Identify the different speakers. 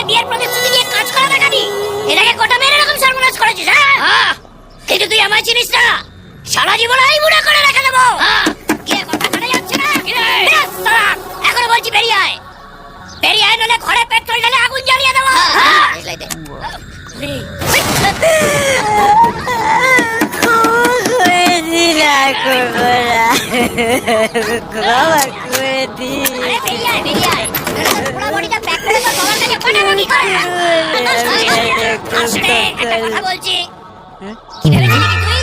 Speaker 1: বিয়ের প্রতিশ্রুতি দিয়ে কাজ করা দেখাবি? এটাকে গোটা মেরে এরকম সর্বনাশ করেছিস, হ্যাঁ? কিন্তু তুই আমায় চিনিস না, সারা জীবন এই বুড়া করে রেখে দেবো। কে কথা কাটা যাচ্ছে না? এখনো বলছি বেরিয়ে আয়, বেরিয়ে আয়, নলে ঘরে পেট্রোল ঢেলে আগুন জ্বালিয়ে দেবো। বলছি কি ভেবেছিস তুই?